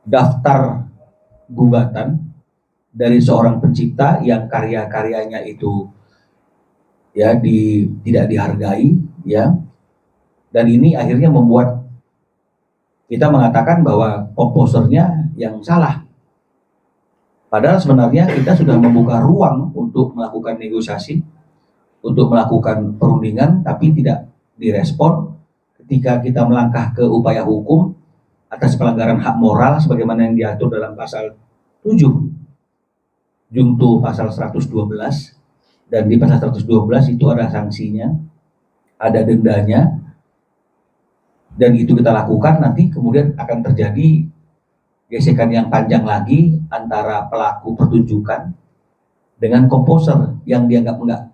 daftar gugatan dari seorang pencipta yang karya-karyanya itu ya tidak dihargai, ya, dan ini akhirnya membuat kita mengatakan bahwa komposernya yang salah. Padahal sebenarnya kita sudah membuka ruang untuk melakukan negosiasi, untuk melakukan perundingan, tapi tidak direspon. Ketika kita melangkah ke upaya hukum atas pelanggaran hak moral sebagaimana yang diatur dalam pasal 7 Junto pasal 112, dan di pasal 112 itu ada sanksinya, ada dendanya, dan itu kita lakukan, nanti kemudian akan terjadi gesekan yang panjang lagi antara pelaku pertunjukan dengan komposer yang dianggap enggak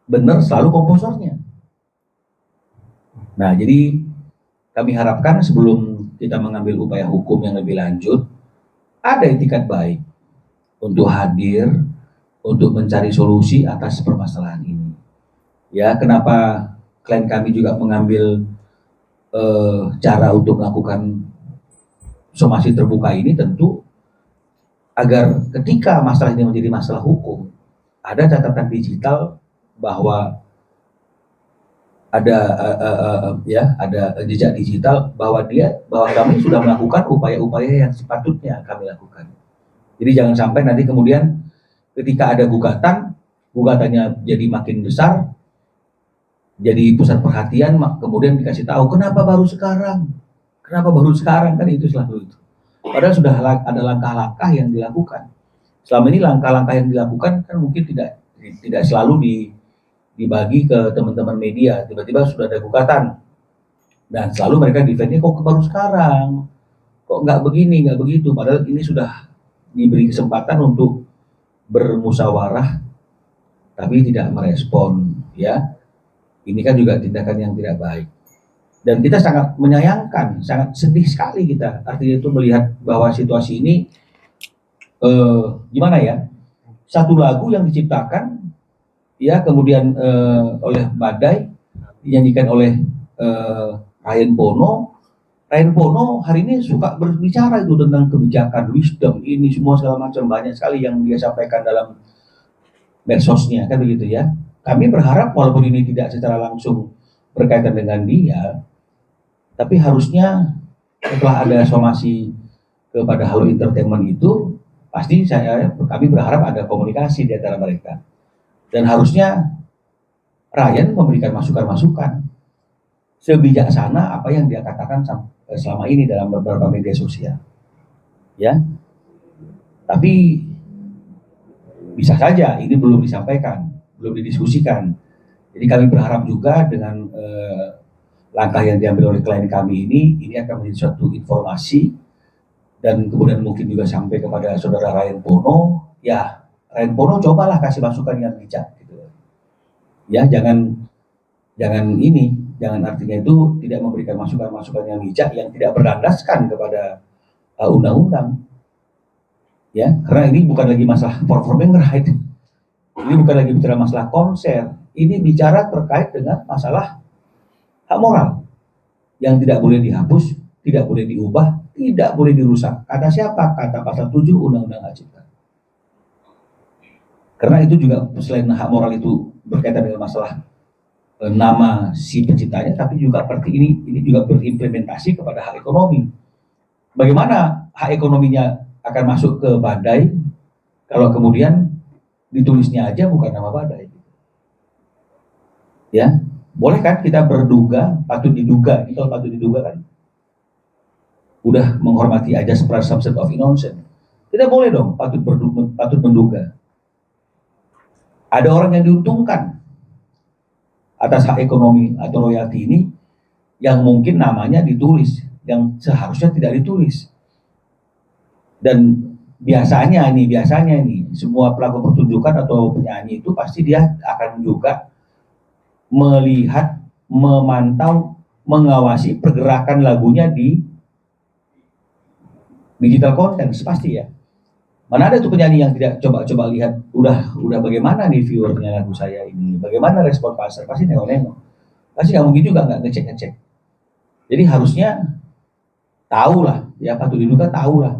benar selalu komposernya. Nah, jadi kami harapkan sebelum kita mengambil upaya hukum yang lebih lanjut, ada itikat baik untuk hadir, untuk mencari solusi atas permasalahan ini. Ya, kenapa klien kami juga mengambil cara untuk melakukan somasi terbuka ini, tentu agar ketika masalah ini menjadi masalah hukum, ada catatan digital bahwa ada ada jejak digital bahwa kami sudah melakukan upaya-upaya yang sepatutnya kami lakukan. Jadi jangan sampai nanti kemudian ketika ada gugatannya jadi makin besar, jadi pusat perhatian, kemudian dikasih tahu kenapa baru sekarang kan, itu selalu itu. Padahal sudah ada langkah-langkah yang dilakukan. Selama ini langkah-langkah yang dilakukan kan mungkin tidak selalu dibagi ke teman-teman media. Tiba-tiba sudah ada gugatan dan selalu mereka defendnya kok baru sekarang, kok nggak begini nggak begitu. Padahal ini sudah diberi kesempatan untuk bermusyawarah tapi tidak merespon, ya. Ini kan juga tindakan yang tidak baik. Dan kita sangat menyayangkan, sangat sedih sekali kita artinya itu melihat bahwa situasi ini gimana ya, satu lagu yang diciptakan ya kemudian oleh Badai dinyanyikan oleh Ryan Bono hari ini suka berbicara itu tentang kebijakan, wisdom, ini semua segala macam, banyak sekali yang dia sampaikan dalam medsosnya kan begitu ya. Kami berharap walaupun ini tidak secara langsung berkaitan dengan dia, tapi harusnya setelah ada somasi kepada Halo Entertainment itu, pasti kami berharap ada komunikasi di antara mereka. Dan harusnya Ryan memberikan masukan-masukan sebijaksana apa yang dia katakan selama ini dalam beberapa media sosial. Ya. Tapi bisa saja ini belum disampaikan, belum didiskusikan. Jadi kami berharap juga dengan langkah yang diambil oleh klien kami ini akan menjadi suatu informasi dan kemudian mungkin juga sampai kepada saudara Ryan Bono. Ya, Ryan Bono cobalah kasih masukan yang bijak gitu. Ya, jangan artinya itu tidak memberikan masukan-masukan yang bijak yang tidak berlandaskan kepada undang-undang. Ya, karena ini bukan lagi masalah performing right. Ini bukan lagi bicara masalah konser, ini bicara terkait dengan masalah hak moral yang tidak boleh dihapus, tidak boleh diubah, tidak boleh dirusak. Kata siapa? Kata pasal 7 Undang-Undang Hak Cipta. Karena itu juga selain hak moral itu berkaitan dengan masalah nama si penciptanya, tapi juga seperti ini juga berimplementasi kepada hak ekonomi. Bagaimana hak ekonominya akan masuk ke Badai kalau kemudian ditulisnya aja bukan nama Badai? Ya, boleh kan kita berduga, patut diduga, ini kalau patut diduga kan udah menghormati ajas presumption of innocence. Tidak boleh dong patut menduga. Ada orang yang diuntungkan atas hak ekonomi atau royalti ini yang mungkin namanya ditulis, yang seharusnya tidak ditulis. Dan biasanya ini semua pelaku pertunjukan atau penyanyi itu pasti dia akan juga melihat, memantau, mengawasi pergerakan lagunya di digital content, pasti ya. Mana ada tuh penyanyi yang tidak coba lihat udah bagaimana nih viewernya lagu saya ini, bagaimana respon pasar, pasti nengok-nengok. Pasti nggak mungkin juga nggak ngecek. Jadi harusnya tahu lah ya patut diduga tahu lah